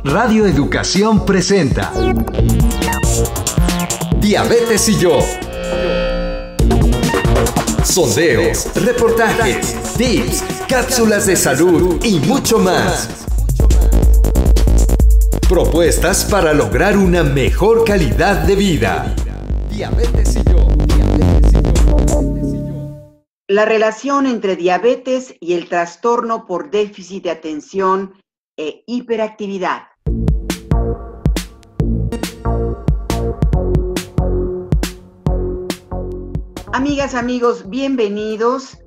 Radio Educación presenta Diabetes y yo. Sondeos, reportajes, tips, cápsulas de salud y mucho más. Propuestas para lograr una mejor calidad de vida. Diabetes y yo. La relación entre diabetes y el trastorno por déficit de atención e hiperactividad. Amigas, amigos, bienvenidos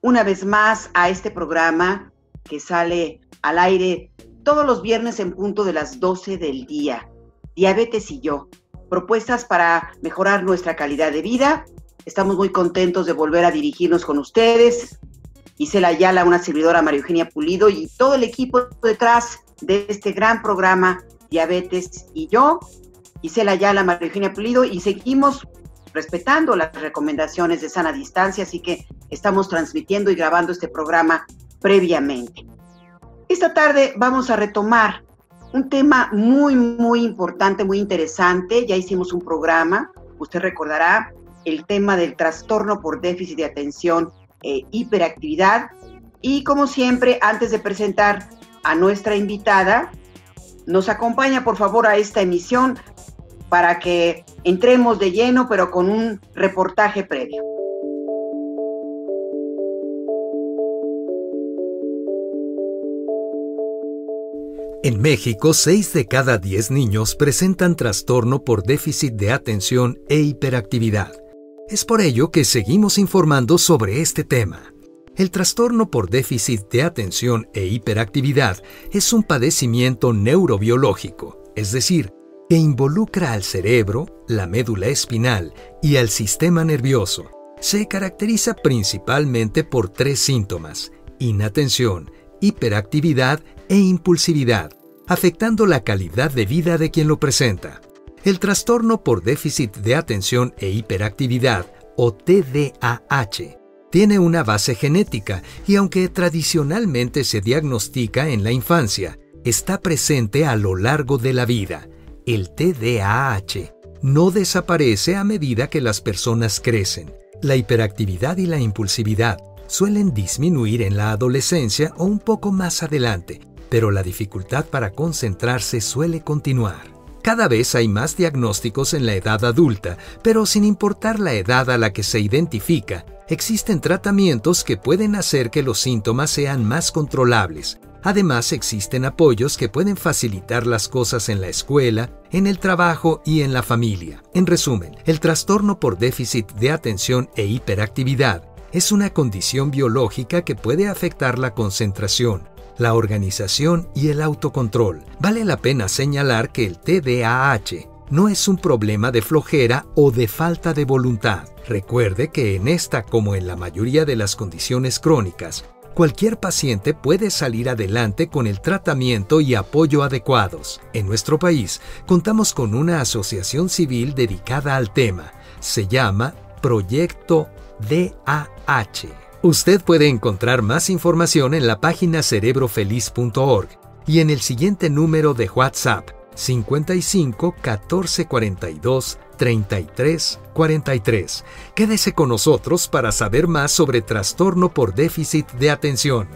una vez más a este programa que sale al aire todos los viernes en punto de las 12 del día. Diabetes y yo. Propuestas para mejorar nuestra calidad de vida. Estamos muy contentos de volver a dirigirnos con ustedes. Gisela Ayala, una servidora, María Eugenia Pulido y todo el equipo detrás de este gran programa Diabetes y yo. Gisela Ayala, María Eugenia Pulido, y seguimos respetando las recomendaciones de sana distancia, así que estamos transmitiendo y grabando este programa previamente. Esta tarde vamos a retomar un tema muy importante, muy interesante. Ya hicimos un programa, usted recordará, el tema del trastorno por déficit de atención e hiperactividad. Y como siempre, antes de presentar a nuestra invitada, nos acompaña por favor a esta emisión para que entremos de lleno, pero con un reportaje previo. En México, 6 de cada 10 niños presentan trastorno por déficit de atención e hiperactividad. Es por ello que seguimos informando sobre este tema. El trastorno por déficit de atención e hiperactividad es un padecimiento neurobiológico, es decir, que involucra al cerebro, la médula espinal y al sistema nervioso. Se caracteriza principalmente por 3 síntomas: inatención, hiperactividad e impulsividad, afectando la calidad de vida de quien lo presenta. El trastorno por déficit de atención e hiperactividad, o TDAH, tiene una base genética y aunque tradicionalmente se diagnostica en la infancia, está presente a lo largo de la vida. El TDAH no desaparece a medida que las personas crecen. La hiperactividad y la impulsividad suelen disminuir en la adolescencia o un poco más adelante, pero la dificultad para concentrarse suele continuar. Cada vez hay más diagnósticos en la edad adulta, pero sin importar la edad a la que se identifica, existen tratamientos que pueden hacer que los síntomas sean más controlables. Además, existen apoyos que pueden facilitar las cosas en la escuela, en el trabajo y en la familia. En resumen, el trastorno por déficit de atención e hiperactividad es una condición biológica que puede afectar la concentración, la organización y el autocontrol. Vale la pena señalar que el TDAH no es un problema de flojera o de falta de voluntad. Recuerde que en esta, como en la mayoría de las condiciones crónicas, cualquier paciente puede salir adelante con el tratamiento y apoyo adecuados. En nuestro país, contamos con una asociación civil dedicada al tema. Se llama Proyecto DAH. Usted puede encontrar más información en la página cerebrofeliz.org y en el siguiente número de WhatsApp 55 14 42 33 43. Quédese con nosotros para saber más sobre trastorno por déficit de atención.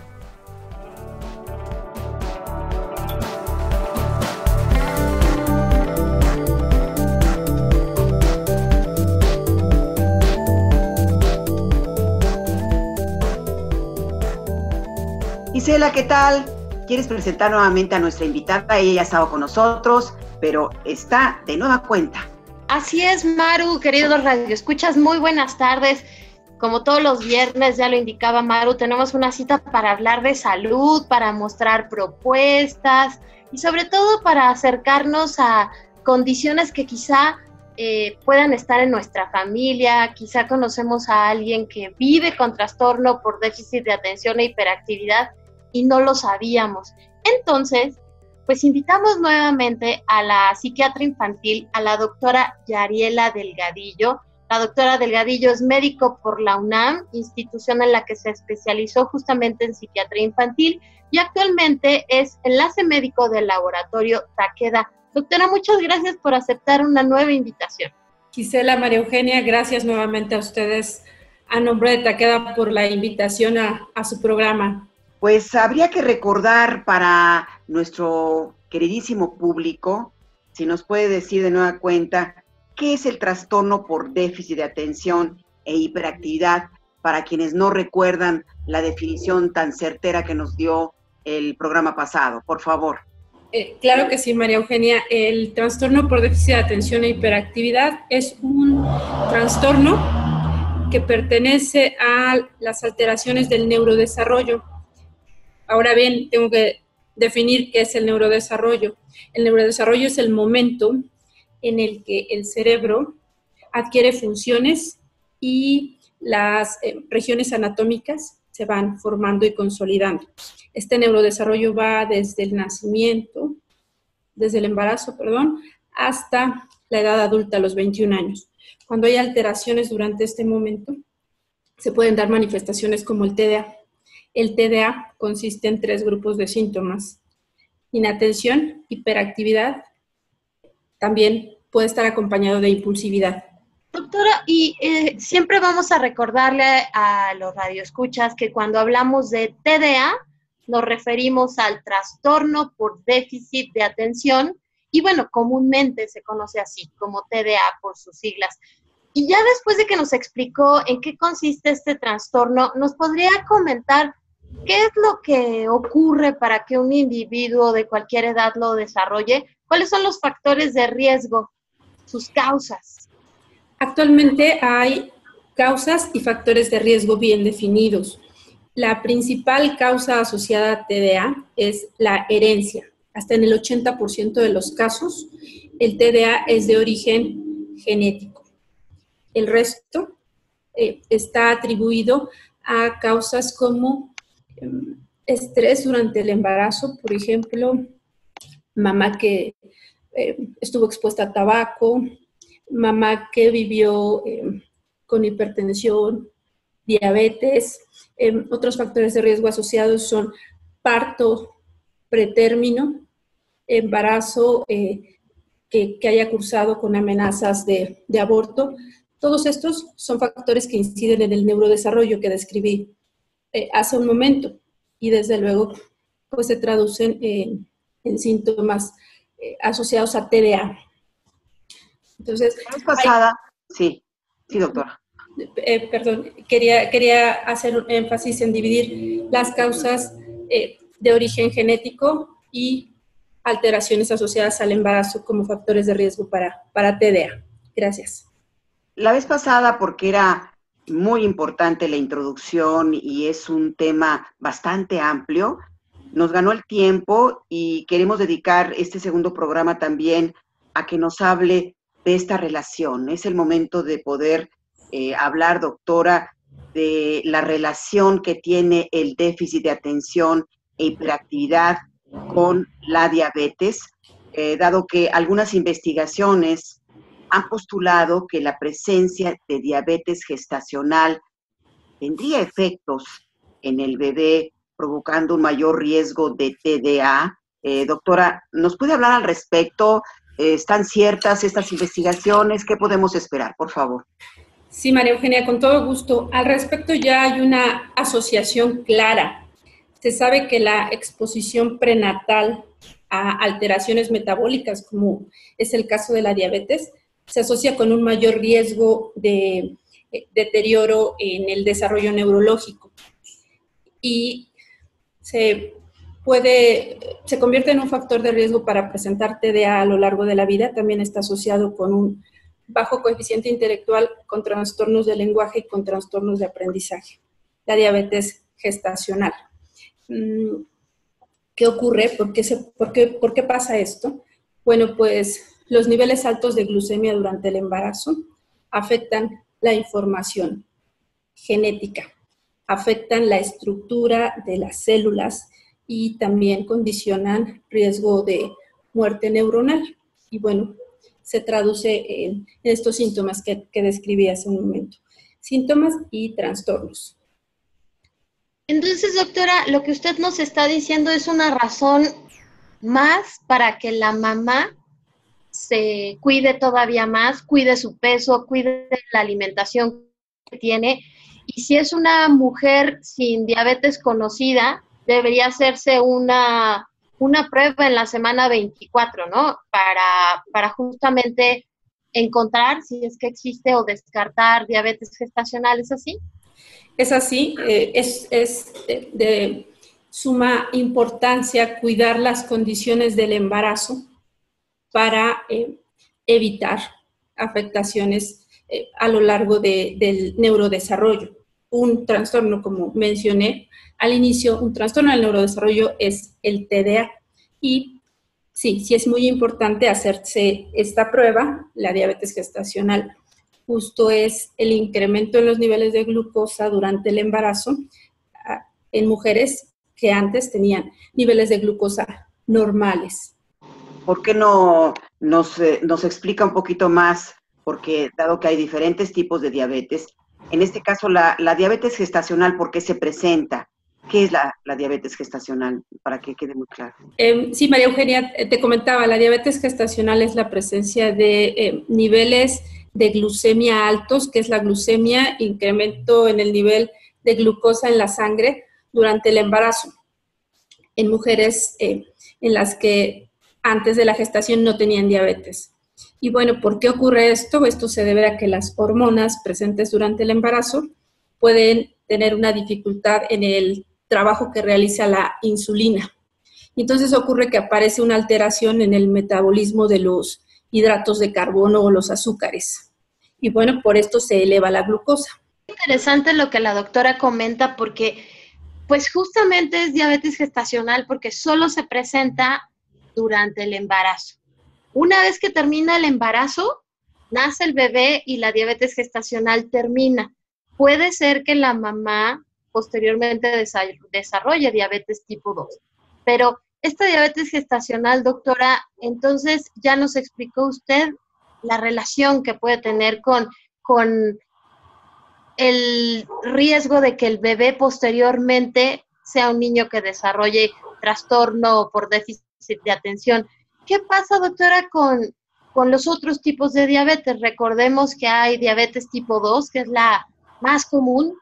Gisela, ¿qué tal? ¿Quieres presentar nuevamente a nuestra invitada? Ella ya estaba con nosotros, pero está de nueva cuenta. Así es, Maru, queridos radioescuchas, muy buenas tardes. Como todos los viernes, ya lo indicaba Maru, tenemos una cita para hablar de salud, para mostrar propuestas y sobre todo para acercarnos a condiciones que quizá puedan estar en nuestra familia. Quizá conocemos a alguien que vive con trastorno por déficit de atención e hiperactividad y no lo sabíamos. Entonces, pues invitamos nuevamente a la psiquiatra infantil, a la doctora Yariela Delgadillo, La doctora Delgadillo es médico por la UNAM, institución en la que se especializó justamente en psiquiatría infantil y actualmente es enlace médico del laboratorio Takeda. Doctora, muchas gracias por aceptar una nueva invitación. Gisela, María Eugenia, gracias nuevamente a ustedes a nombre de Takeda por la invitación a su programa. Pues habría que recordar para nuestro queridísimo público, si nos puede decir de nueva cuenta, ¿qué es el trastorno por déficit de atención e hiperactividad? Para quienes no recuerdan la definición tan certera que nos dio el programa pasado, por favor. Claro que sí, María Eugenia. El trastorno por déficit de atención e hiperactividad es un trastorno que pertenece a las alteraciones del neurodesarrollo. Ahora bien, tengo que definir qué es el neurodesarrollo. El neurodesarrollo es el momento en el que el cerebro adquiere funciones y las regiones anatómicas se van formando y consolidando. Este neurodesarrollo va desde el nacimiento, desde el embarazo, hasta la edad adulta, a los 21 años. Cuando hay alteraciones durante este momento, se pueden dar manifestaciones como el TDA. El TDA consiste en 3 grupos de síntomas: inatención, hiperactividad, también puede estar acompañado de impulsividad. Doctora, y siempre vamos a recordarle a los radioescuchas que cuando hablamos de TDA nos referimos al trastorno por déficit de atención y bueno, comúnmente se conoce así como TDA por sus siglas. Y ya después de que nos explicó en qué consiste este trastorno, ¿nos podría comentar qué es lo que ocurre para que un individuo de cualquier edad lo desarrolle? ¿Cuáles son los factores de riesgo, sus causas? Actualmente hay causas y factores de riesgo bien definidos. La principal causa asociada a TDA es la herencia. Hasta en el 80% de los casos, el TDA es de origen genético. El resto está atribuido a causas como estrés durante el embarazo, por ejemplo, mamá que estuvo expuesta a tabaco, mamá que vivió con hipertensión, diabetes. Otros factores de riesgo asociados son parto pretérmino, embarazo que haya cursado con amenazas de aborto. Todos estos son factores que inciden en el neurodesarrollo que describí hace un momento y desde luego pues se traducen en síntomas asociados a TDA. Entonces, La vez pasada, sí, doctora. Quería hacer un énfasis en dividir las causas de origen genético y alteraciones asociadas al embarazo como factores de riesgo para TDA. Gracias. La vez pasada, porque era muy importante la introducción y es un tema bastante amplio, nos ganó el tiempo y queremos dedicar este segundo programa también a que nos hable de esta relación. Es el momento de poder hablar, doctora, de la relación que tiene el déficit de atención e hiperactividad con la diabetes, dado que algunas investigaciones han postulado que la presencia de diabetes gestacional tendría efectos en el bebé, provocando un mayor riesgo de TDA. Doctora, ¿nos puede hablar al respecto? ¿Están ciertas estas investigaciones? ¿Qué podemos esperar, por favor? Sí, María Eugenia, con todo gusto. Al respecto ya hay una asociación clara. Se sabe que la exposición prenatal a alteraciones metabólicas, como es el caso de la diabetes, se asocia con un mayor riesgo de deterioro en el desarrollo neurológico y se convierte en un factor de riesgo para presentar TDA a lo largo de la vida. También está asociado con un bajo coeficiente intelectual, con trastornos de lenguaje y con trastornos de aprendizaje. La diabetes gestacional. ¿Qué ocurre? ¿Por qué pasa esto? Bueno, pues los niveles altos de glucemia durante el embarazo afectan la información genética, afectan la estructura de las células y también condicionan riesgo de muerte neuronal. Y bueno, se traduce en estos síntomas que describí hace un momento. Síntomas y trastornos. Entonces, doctora, lo que usted nos está diciendo es una razón más para que la mamá se cuide todavía más, cuide su peso, cuide la alimentación que tiene. Y si es una mujer sin diabetes conocida, debería hacerse una prueba en la semana 24, ¿no? Para justamente encontrar si es que existe o descartar diabetes gestacional, ¿es así? Es así, es de suma importancia cuidar las condiciones del embarazo para evitar afectaciones a lo largo del neurodesarrollo. Un trastorno, como mencioné al inicio, un trastorno del neurodesarrollo es el TDA. Y sí es muy importante hacerse esta prueba, la diabetes gestacional. Justo es el incremento en los niveles de glucosa durante el embarazo en mujeres que antes tenían niveles de glucosa normales. ¿Por qué no nos explica un poquito más? Porque dado que hay diferentes tipos de diabetes, en este caso la diabetes gestacional, ¿por qué se presenta? ¿Qué es la diabetes gestacional? Para que quede muy claro. Sí, María Eugenia, te comentaba, la diabetes gestacional es la presencia de niveles de glucemia altos, que es la glucemia, incremento en el nivel de glucosa en la sangre durante el embarazo, en mujeres en las que antes de la gestación no tenían diabetes. Y bueno, ¿por qué ocurre esto? Esto se debe a que las hormonas presentes durante el embarazo pueden tener una dificultad en el trabajo que realiza la insulina. Y entonces ocurre que aparece una alteración en el metabolismo de los hidratos de carbono o los azúcares. Y bueno, por esto se eleva la glucosa. Interesante lo que la doctora comenta, porque pues justamente es diabetes gestacional porque solo se presenta durante el embarazo. Una vez que termina el embarazo, nace el bebé y la diabetes gestacional termina. Puede ser que la mamá posteriormente desarrolle diabetes tipo 2, pero esta diabetes gestacional, doctora, entonces ya nos explicó usted la relación que puede tener con el riesgo de que el bebé posteriormente sea un niño que desarrolle trastorno por déficit de atención. ¿Qué pasa, doctora, con los otros tipos de diabetes? Recordemos que hay diabetes tipo 2, que es la más común.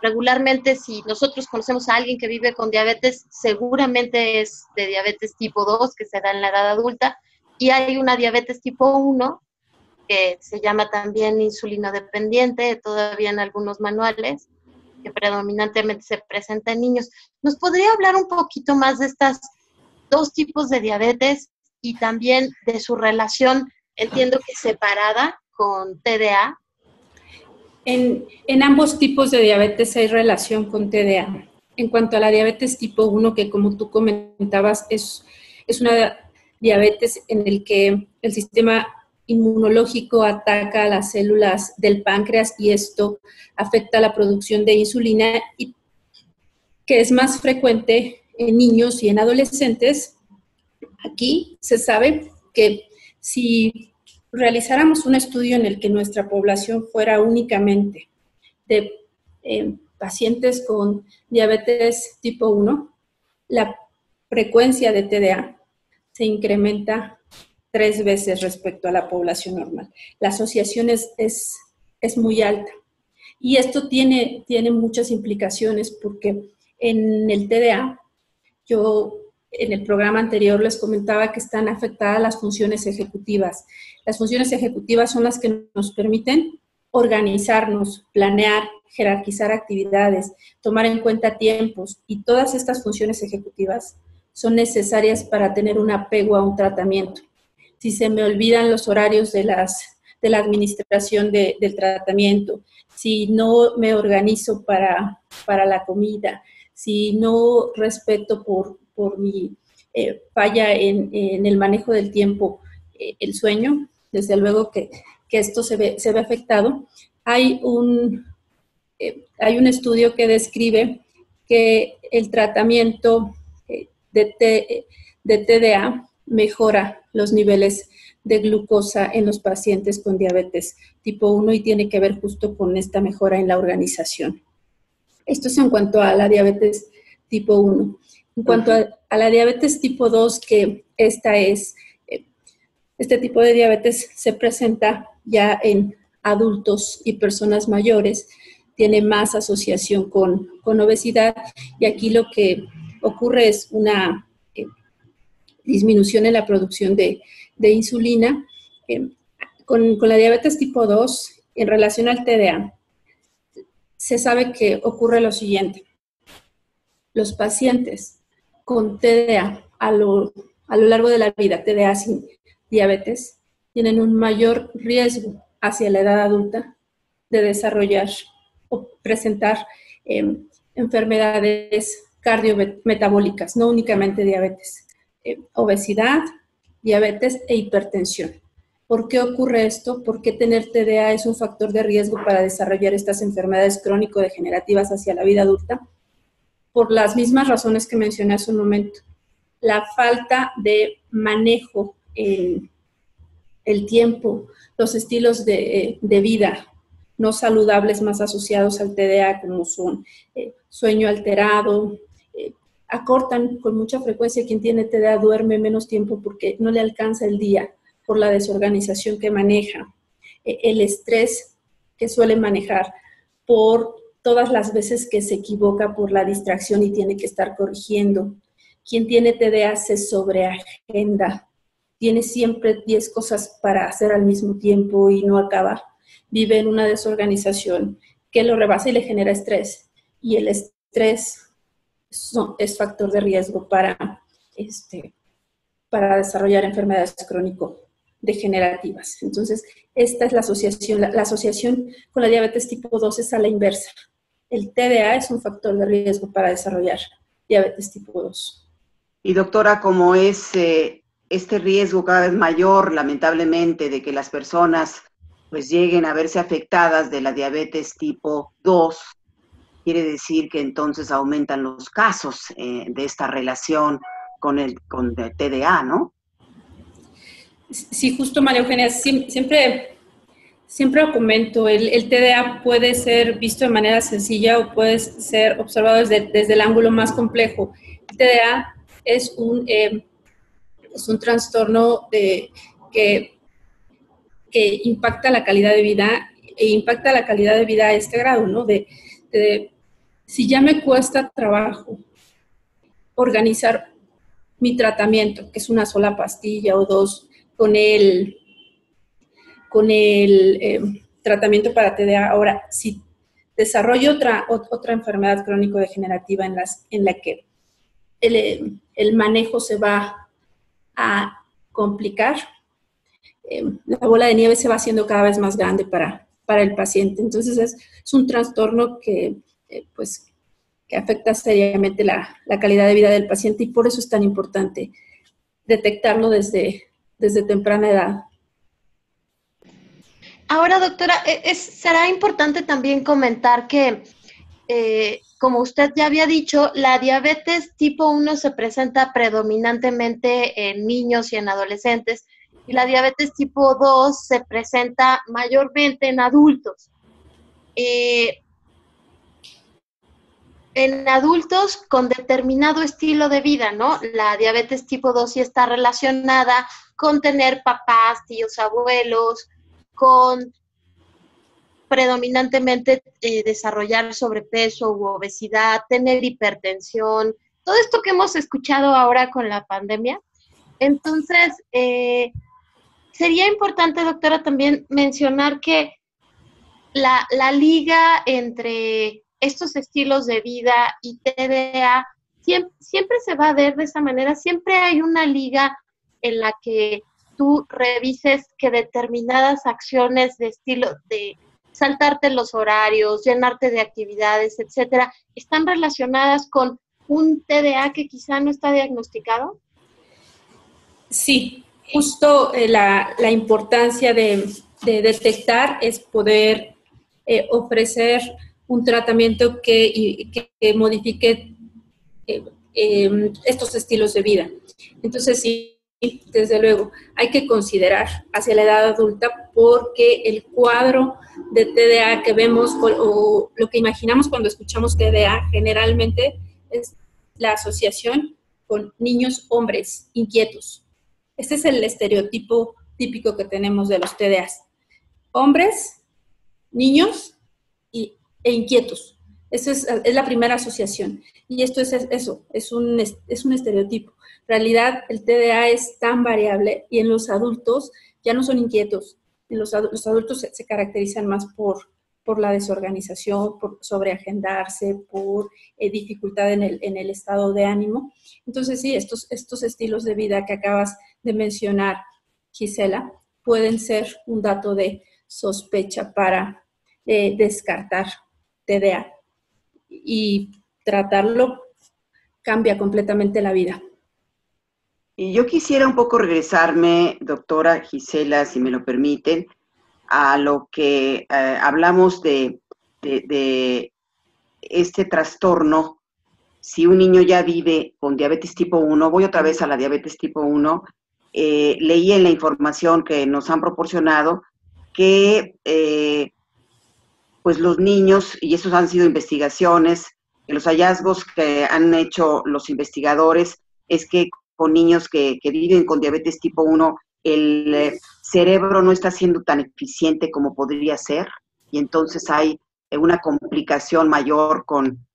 Regularmente, si nosotros conocemos a alguien que vive con diabetes, seguramente es de diabetes tipo 2, que se da en la edad adulta, y hay una diabetes tipo 1, que se llama también insulinodependiente, todavía en algunos manuales, que predominantemente se presenta en niños. ¿Nos podría hablar un poquito más de estas dos tipos de diabetes y también de su relación, entiendo que separada, con TDA? En ambos tipos de diabetes hay relación con TDA. En cuanto a la diabetes tipo 1, que como tú comentabas, es una diabetes en el que el sistema inmunológico ataca a las células del páncreas y esto afecta la producción de insulina, y que es más frecuente en niños y en adolescentes. Aquí se sabe que si realizáramos un estudio en el que nuestra población fuera únicamente de pacientes con diabetes tipo 1, la frecuencia de TDA se incrementa 3 veces respecto a la población normal. La asociación es muy alta. Y esto tiene muchas implicaciones porque en el TDA, yo en el programa anterior les comentaba que están afectadas las funciones ejecutivas. Las funciones ejecutivas son las que nos permiten organizarnos, planear, jerarquizar actividades, tomar en cuenta tiempos, y todas estas funciones ejecutivas son necesarias para tener un apego a un tratamiento. Si se me olvidan los horarios de la administración del tratamiento, si no me organizo para la comida, si no respeto por mi falla en el manejo del tiempo, el sueño, desde luego que esto se ve afectado. Hay un estudio que describe que el tratamiento de TDA mejora los niveles de glucosa en los pacientes con diabetes tipo 1 y tiene que ver justo con esta mejora en la organización. Esto es en cuanto a la diabetes tipo 1. En cuanto a la diabetes tipo 2, que este tipo de diabetes se presenta ya en adultos y personas mayores, tiene más asociación con obesidad, y aquí lo que ocurre es una disminución en la producción de insulina. Con la diabetes tipo 2, en relación al TDA, se sabe que ocurre lo siguiente. Los pacientes con TDA a lo largo de la vida, TDA sin diabetes, tienen un mayor riesgo hacia la edad adulta de desarrollar o presentar enfermedades cardiometabólicas, no únicamente diabetes, obesidad, diabetes e hipertensión. ¿Por qué ocurre esto? Porque tener TDA es un factor de riesgo para desarrollar estas enfermedades crónico-degenerativas hacia la vida adulta, por las mismas razones que mencioné hace un momento. La falta de manejo en el tiempo, los estilos de vida no saludables más asociados al TDA, como son sueño alterado, acortan con mucha frecuencia. Quien tiene TDA duerme menos tiempo porque no le alcanza el día por la desorganización que maneja, el estrés que suele manejar por todas las veces que se equivoca por la distracción y tiene que estar corrigiendo. Quien tiene TDA se sobreagenda, tiene siempre 10 cosas para hacer al mismo tiempo y no acaba. Vive en una desorganización que lo rebasa y le genera estrés. Y el estrés es factor de riesgo para desarrollar enfermedades crónico-degenerativas. Entonces, esta es la asociación. La asociación con la diabetes tipo 2 es a la inversa. El TDA es un factor de riesgo para desarrollar diabetes tipo 2. Y doctora, como es este riesgo cada vez mayor, lamentablemente, de que las personas pues lleguen a verse afectadas de la diabetes tipo 2, quiere decir que entonces aumentan los casos de esta relación con el TDA, ¿no? Sí, justo, María Eugenia, siempre lo comento, el TDA puede ser visto de manera sencilla o puede ser observado desde el ángulo más complejo. El TDA es un trastorno que impacta la calidad de vida, e impacta la calidad de vida a este grado, ¿no? Si ya me cuesta trabajo organizar mi tratamiento, que es una sola pastilla o dos, con el tratamiento para TDA, ahora, si desarrollo otra enfermedad crónico-degenerativa en la que el manejo se va a complicar, la bola de nieve se va haciendo cada vez más grande para el paciente. Entonces es un trastorno que afecta seriamente la calidad de vida del paciente, y por eso es tan importante detectarlo desde temprana edad. Ahora, doctora, será importante también comentar que, como usted ya había dicho, la diabetes tipo 1 se presenta predominantemente en niños y en adolescentes, y la diabetes tipo 2 se presenta mayormente en adultos. En adultos con determinado estilo de vida, ¿no? La diabetes tipo 2 sí está relacionada con tener papás, tíos, abuelos, con predominantemente desarrollar sobrepeso u obesidad, tener hipertensión, todo esto que hemos escuchado ahora con la pandemia. Entonces, sería importante, doctora, también mencionar que la liga entre estos estilos de vida y TDA siempre se va a ver de esa manera. Siempre hay una liga en la que tú revises que determinadas acciones de estilo de saltarte los horarios, llenarte de actividades, etcétera, están relacionadas con un TDA que quizá no está diagnosticado. Sí, justo la importancia de detectar es poder ofrecer un tratamiento que modifique estos estilos de vida. Entonces, si desde luego, hay que considerar hacia la edad adulta porque el cuadro de TDA que vemos o lo que imaginamos cuando escuchamos TDA generalmente es la asociación con niños hombres inquietos. Este es el estereotipo típico que tenemos de los TDAs. Hombres, niños e inquietos. Esa es la primera asociación. Y esto es eso, es un estereotipo. En realidad, el TDA es tan variable y en los adultos ya no son inquietos. Los adultos se caracterizan más por la desorganización, por sobreagendarse, por dificultad en el estado de ánimo. Entonces, sí, estos estilos de vida que acabas de mencionar, Gisela, pueden ser un dato de sospecha para descartar TDA. Y tratarlo cambia completamente la vida. Y yo quisiera un poco regresarme, doctora Gisela, si me lo permiten, a lo que hablamos de este trastorno. Si un niño ya vive con diabetes tipo 1, voy otra vez a la diabetes tipo 1, leí en la información que nos han proporcionado que pues los niños, y esos han sido investigaciones, que los hallazgos que han hecho los investigadores es que con niños que viven con diabetes tipo 1, el cerebro no está siendo tan eficiente como podría ser, y entonces hay una complicación mayor con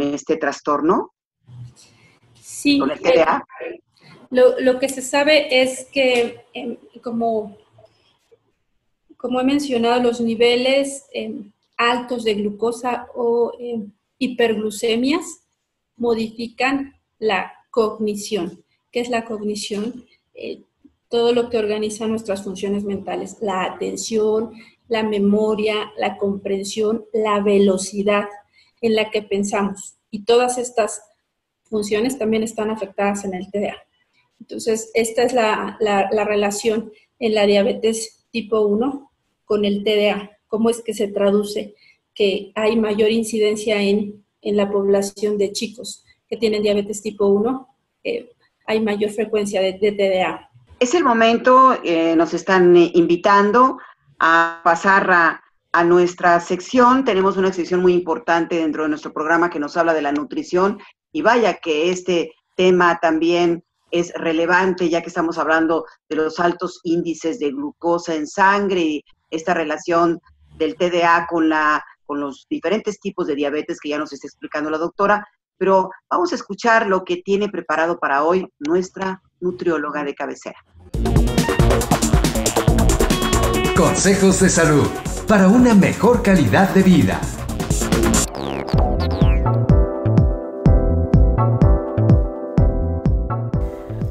este trastorno. Sí, con el TDA. Lo que se sabe es que, como he mencionado, los niveles altos de glucosa o hiperglucemias modifican la cognición. ¿Qué es la cognición? Todo lo que organiza nuestras funciones mentales, la atención, la memoria, la comprensión, la velocidad en la que pensamos. Y todas estas funciones también están afectadas en el TDA. Entonces, esta es la relación en la diabetes tipo 1 con el TDA. ¿Cómo es que se traduce? Que hay mayor incidencia en la población de chicos que tienen diabetes tipo 1, hay mayor frecuencia de TDA. Es el momento, nos están invitando a pasar a nuestra sección. Tenemos una sección muy importante dentro de nuestro programa que nos habla de la nutrición, y vaya que este tema también es relevante, ya que estamos hablando de los altos índices de glucosa en sangre y esta relación del TDA con los diferentes tipos de diabetes que ya nos está explicando la doctora. Pero vamos a escuchar lo que tiene preparado para hoy nuestra nutrióloga de cabecera. Consejos de salud para una mejor calidad de vida.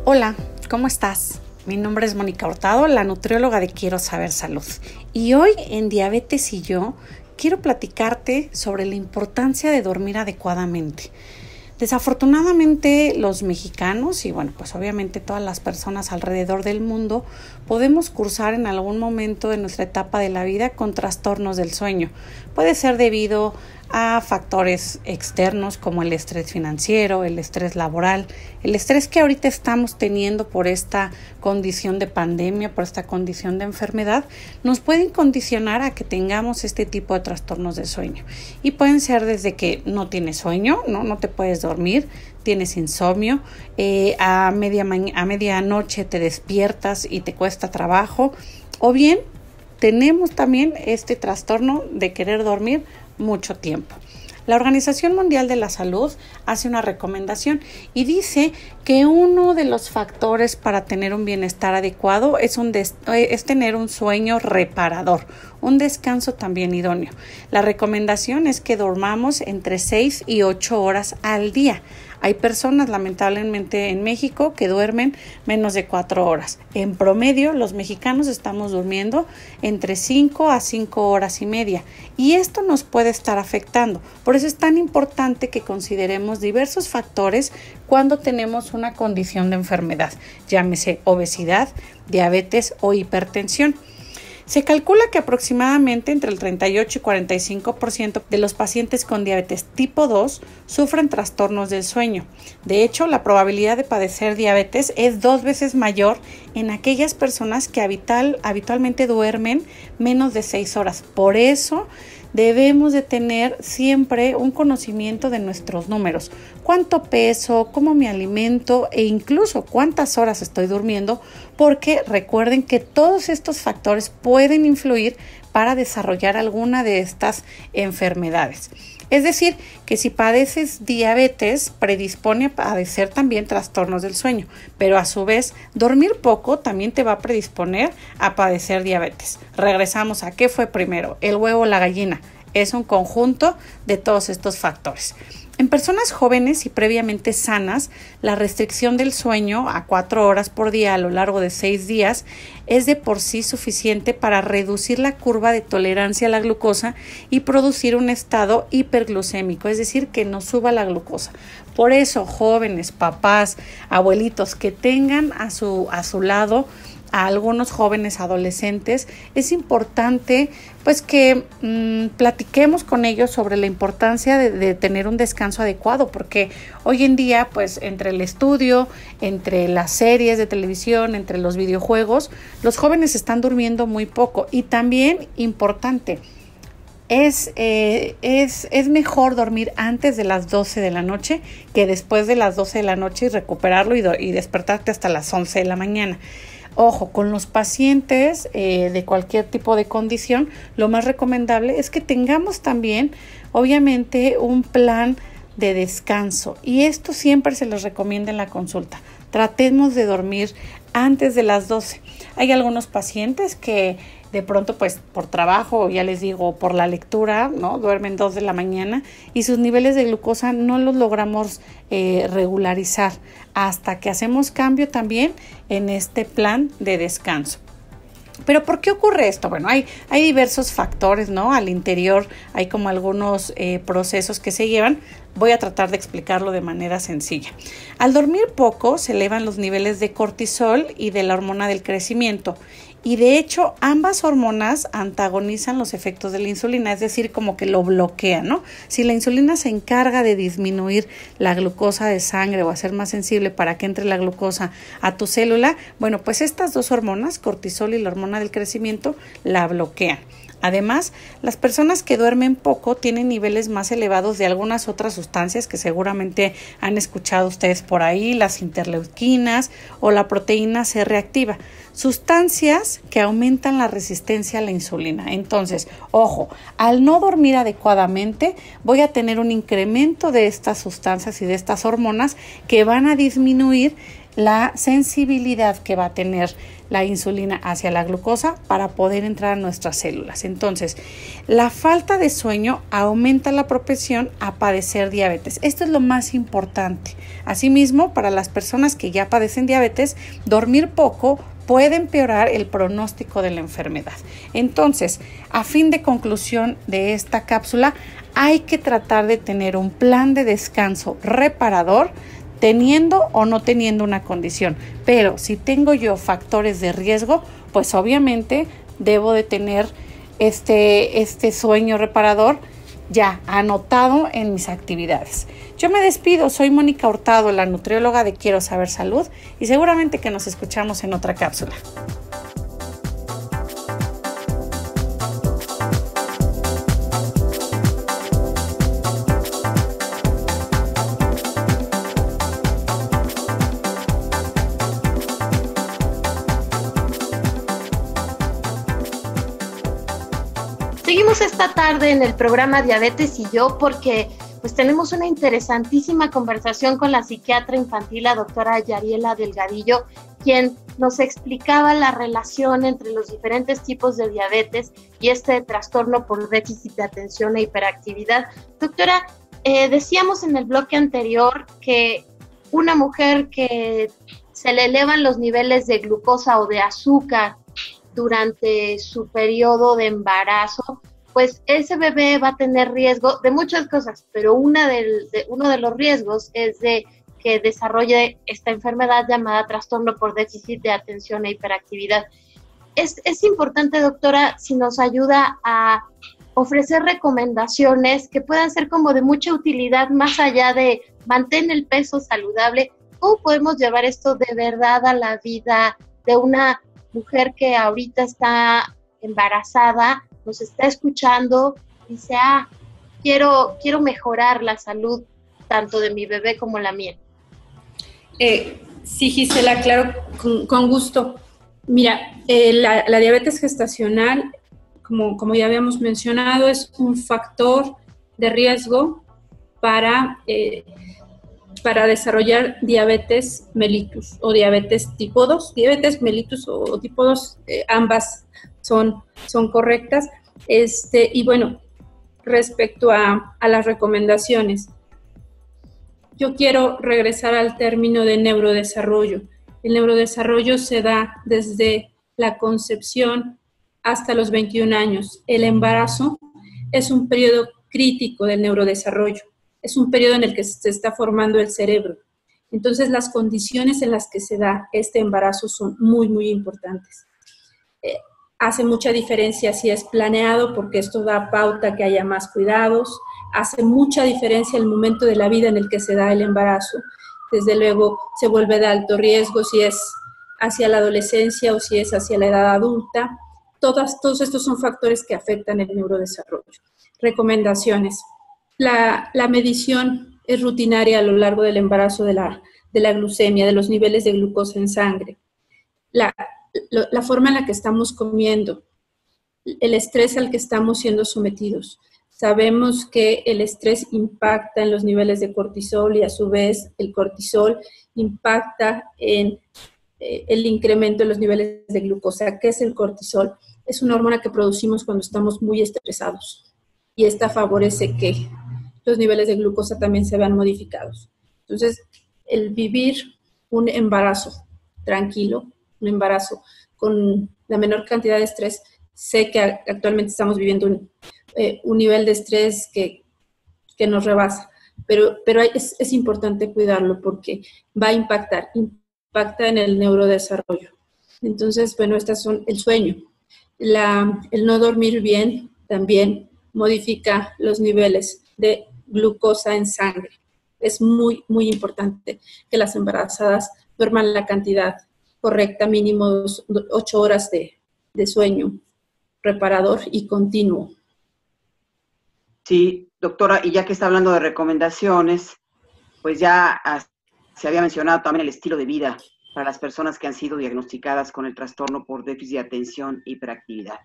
Hola, ¿cómo estás? Mi nombre es Mónica Hurtado, la nutrióloga de Quiero Saber Salud. Y hoy en Diabetes y Yo quiero platicarte sobre la importancia de dormir adecuadamente. Desafortunadamente los mexicanos y bueno, pues obviamente todas las personas alrededor del mundo podemos cursar en algún momento de nuestra etapa de la vida con trastornos del sueño. Puede ser debido a factores externos como el estrés financiero, el estrés laboral, el estrés que ahorita estamos teniendo por esta condición de pandemia, por esta condición de enfermedad, nos pueden condicionar a que tengamos este tipo de trastornos de sueño. Y pueden ser desde que no tienes sueño, no te puedes dormir, tienes insomnio, a medianoche te despiertas y te cuesta trabajo, o bien tenemos también este trastorno de querer dormir mucho tiempo. La Organización Mundial de la Salud hace una recomendación y dice que uno de los factores para tener un bienestar adecuado es tener un sueño reparador, un descanso también idóneo. La recomendación es que dormamos entre 6 y 8 horas al día. Hay personas, lamentablemente, en México que duermen menos de 4 horas. En promedio, los mexicanos estamos durmiendo entre 5 a 5 horas y media. Y esto nos puede estar afectando. Por eso es tan importante que consideremos diversos factores cuando tenemos una condición de enfermedad, llámese obesidad, diabetes o hipertensión. Se calcula que aproximadamente entre el 38 y 45% de los pacientes con diabetes tipo 2 sufren trastornos del sueño. De hecho, la probabilidad de padecer diabetes es 2 veces mayor en aquellas personas que habitualmente duermen menos de 6 horas. Por eso, debemos de tener siempre un conocimiento de nuestros números. Cuánto peso, cómo me alimento e incluso cuántas horas estoy durmiendo, porque recuerden que todos estos factores pueden influir para desarrollar alguna de estas enfermedades. Es decir, que si padeces diabetes, predispone a padecer también trastornos del sueño, pero a su vez, dormir poco también te va a predisponer a padecer diabetes. Regresamos a ¿qué fue primero? ¿El huevo o la gallina? Es un conjunto de todos estos factores. En personas jóvenes y previamente sanas, la restricción del sueño a 4 horas por día a lo largo de 6 días es de por sí suficiente para reducir la curva de tolerancia a la glucosa y producir un estado hiperglucémico, es decir, que no suba la glucosa. Por eso, jóvenes, papás, abuelitos que tengan a su lado a algunos jóvenes adolescentes, es importante pues que platiquemos con ellos sobre la importancia de tener un descanso adecuado, porque hoy en día pues entre el estudio, entre las series de televisión, entre los videojuegos, los jóvenes están durmiendo muy poco. Y también importante, es mejor dormir antes de las 12 de la noche que después de las 12 de la noche y recuperarlo y despertarte hasta las 11 de la mañana. Ojo, con los pacientes de cualquier tipo de condición, lo más recomendable es que tengamos también, obviamente, un plan de descanso. Y esto siempre se les recomienda en la consulta. Tratemos de dormir antes de las 12. Hay algunos pacientes que de pronto, pues por trabajo, ya les digo, por la lectura, ¿no? Duermen 2 de la mañana y sus niveles de glucosa no los logramos regularizar hasta que hacemos cambio también en este plan de descanso. ¿Pero por qué ocurre esto? Bueno, hay diversos factores, ¿no? Al interior hay como algunos procesos que se llevan. Voy a tratar de explicarlo de manera sencilla. Al dormir poco se elevan los niveles de cortisol y de la hormona del crecimiento. Y de hecho, ambas hormonas antagonizan los efectos de la insulina, es decir, como que lo bloquean, ¿no? Si la insulina se encarga de disminuir la glucosa de sangre o hacer más sensible para que entre la glucosa a tu célula, bueno, pues estas dos hormonas, cortisol y la hormona del crecimiento, la bloquean. Además, las personas que duermen poco tienen niveles más elevados de algunas otras sustancias que seguramente han escuchado ustedes por ahí, las interleuquinas o la proteína C reactiva, sustancias que aumentan la resistencia a la insulina. Entonces, ojo, al no dormir adecuadamente voy a tener un incremento de estas sustancias y de estas hormonas que van a disminuir la sensibilidad que va a tener la insulina hacia la glucosa para poder entrar a nuestras células. Entonces, la falta de sueño aumenta la propensión a padecer diabetes. Esto es lo más importante. Asimismo, para las personas que ya padecen diabetes, dormir poco puede empeorar el pronóstico de la enfermedad. Entonces, a fin de conclusión de esta cápsula, hay que tratar de tener un plan de descanso reparador, teniendo o no teniendo una condición. Pero si tengo yo factores de riesgo, pues obviamente debo de tener este sueño reparador ya anotado en mis actividades. Yo me despido, soy Mónica Hurtado, la nutrióloga de Quiero Saber Salud, y seguramente que nos escuchamos en otra cápsula. Seguimos esta tarde en el programa Diabetes y yo porque pues tenemos una interesantísima conversación con la psiquiatra infantil, la doctora Yariela Delgadillo, quien nos explicaba la relación entre los diferentes tipos de diabetes y este trastorno por déficit de atención e hiperactividad. Doctora, decíamos en el bloque anterior que una mujer que se le elevan los niveles de glucosa o de azúcar durante su periodo de embarazo, pues ese bebé va a tener riesgo de muchas cosas, pero uno de los riesgos es de que desarrolle esta enfermedad llamada trastorno por déficit de atención e hiperactividad. es importante, doctora, si nos ayuda a ofrecer recomendaciones que puedan ser como de mucha utilidad, más allá de mantén el peso saludable. ¿Cómo podemos llevar esto de verdad a la vida de una mujer que ahorita está embarazada, nos está escuchando, dice, quiero mejorar la salud tanto de mi bebé como la mía? Sí, Gisela, claro, con gusto. Mira, la diabetes gestacional, como ya habíamos mencionado, es un factor de riesgo para desarrollar diabetes mellitus o diabetes tipo 2. Diabetes mellitus o tipo 2, ambas son correctas. Y bueno, respecto a las recomendaciones, yo quiero regresar al término de neurodesarrollo. El neurodesarrollo se da desde la concepción hasta los 21 años. El embarazo es un periodo crítico del neurodesarrollo. Es un periodo en el que se está formando el cerebro. Entonces, las condiciones en las que se da este embarazo son muy, muy importantes. Hace mucha diferencia si es planeado, porque esto da pauta que haya más cuidados. Hace mucha diferencia el momento de la vida en el que se da el embarazo. Desde luego, se vuelve de alto riesgo si es hacia la adolescencia o si es hacia la edad adulta. Todos estos son factores que afectan el neurodesarrollo. Recomendaciones. La medición es rutinaria a lo largo del embarazo de la glucemia, de los niveles de glucosa en sangre. La forma en la que estamos comiendo, el estrés al que estamos siendo sometidos. Sabemos que el estrés impacta en los niveles de cortisol y a su vez el cortisol impacta en el incremento de los niveles de glucosa. ¿Qué es el cortisol? Es una hormona que producimos cuando estamos muy estresados y esta favorece que los niveles de glucosa también se vean modificados. Entonces, el vivir un embarazo tranquilo, un embarazo con la menor cantidad de estrés, sé que actualmente estamos viviendo un nivel de estrés que nos rebasa, pero es importante cuidarlo porque va a impacta en el neurodesarrollo. Entonces, bueno, estas son el sueño. El no dormir bien también modifica los niveles de glucosa en sangre. Es muy, muy importante que las embarazadas duerman la cantidad correcta, mínimo 8 horas de sueño reparador y continuo. Sí, doctora, y ya que está hablando de recomendaciones, pues ya se había mencionado también el estilo de vida para las personas que han sido diagnosticadas con el trastorno por déficit de atención e hiperactividad.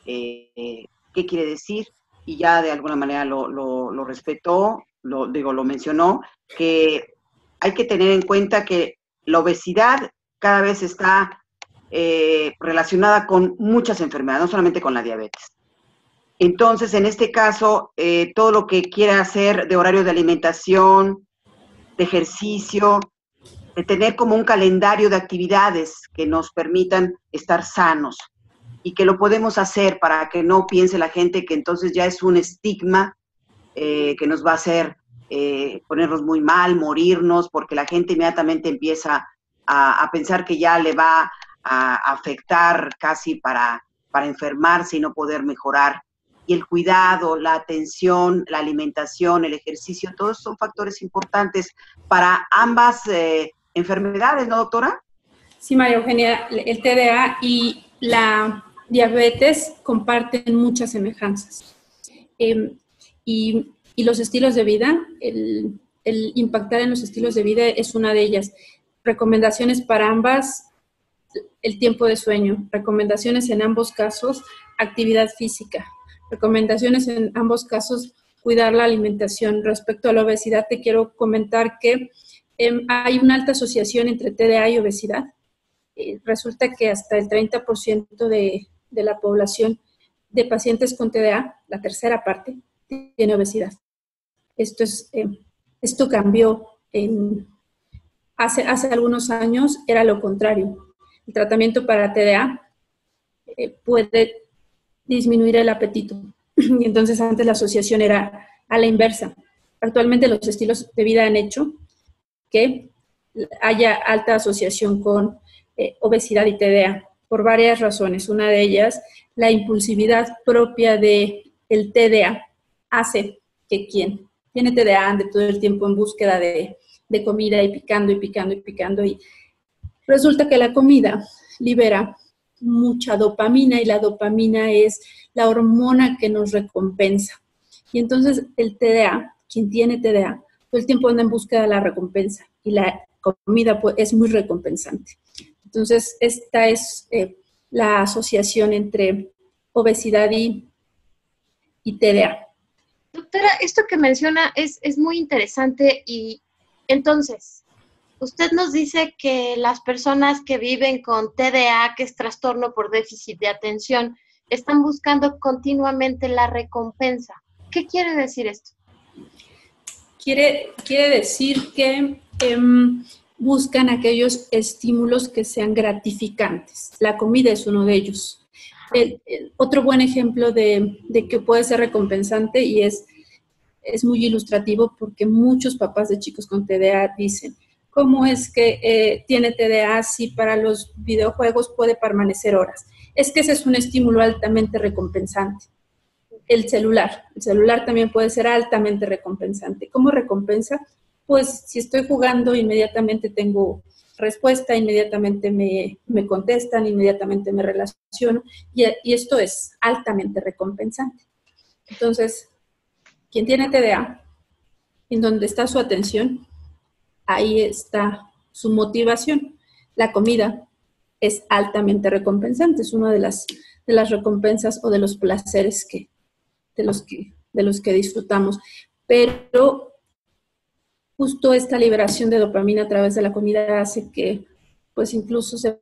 ¿Qué quiere decir? Y ya de alguna manera lo respetó, lo mencionó, que hay que tener en cuenta que la obesidad cada vez está relacionada con muchas enfermedades, no solamente con la diabetes. Entonces, en este caso, todo lo que quiera hacer de horario de alimentación, de ejercicio, de tener como un calendario de actividades que nos permitan estar sanos y que lo podemos hacer para que no piense la gente que entonces ya es un estigma que nos va a hacer ponernos muy mal, morirnos, porque la gente inmediatamente empieza a pensar que ya le va a afectar casi para enfermarse y no poder mejorar. Y el cuidado, la atención, la alimentación, el ejercicio, todos son factores importantes para ambas enfermedades, ¿no, doctora? Sí, María Eugenia, el TDA y la diabetes comparten muchas semejanzas. Y los estilos de vida, el impactar en los estilos de vida es una de ellas. Recomendaciones para ambas, el tiempo de sueño. Recomendaciones en ambos casos, actividad física. Recomendaciones en ambos casos, cuidar la alimentación. Respecto a la obesidad, te quiero comentar que hay una alta asociación entre TDA y obesidad. Resulta que hasta el 30% de la población de pacientes con TDA, la tercera parte, tiene obesidad. Esto cambió hace algunos años, era lo contrario. El tratamiento para TDA puede disminuir el apetito. Y entonces antes la asociación era a la inversa. Actualmente los estilos de vida han hecho que haya alta asociación con obesidad y TDA. por varias razones. Una de ellas, la impulsividad propia del TDA hace que quien tiene TDA ande todo el tiempo en búsqueda de comida y picando y picando y picando, y resulta que la comida libera mucha dopamina y la dopamina es la hormona que nos recompensa. Y entonces el TDA, quien tiene TDA, todo el tiempo anda en búsqueda de la recompensa y la comida pues, es muy recompensante. Entonces esta es la asociación entre obesidad y TDA. Doctora, esto que menciona es muy interesante y entonces, usted nos dice que las personas que viven con TDA, que es trastorno por déficit de atención, están buscando continuamente la recompensa. ¿Qué quiere decir esto? Quiere decir que buscan aquellos estímulos que sean gratificantes. La comida es uno de ellos. Otro buen ejemplo de que puede ser recompensante y es muy ilustrativo porque muchos papás de chicos con TDA dicen, ¿cómo es que tiene TDA si para los videojuegos puede permanecer horas? Es que ese es un estímulo altamente recompensante. El celular también puede ser altamente recompensante. ¿Cómo recompensa? Pues si estoy jugando, inmediatamente tengo respuesta, inmediatamente me contestan, inmediatamente me relaciono y esto es altamente recompensante. Entonces, quien tiene TDA, en donde está su atención, ahí está su motivación. La comida es altamente recompensante, es una de las recompensas o de los placeres de los que disfrutamos. Pero justo esta liberación de dopamina a través de la comida hace que pues incluso se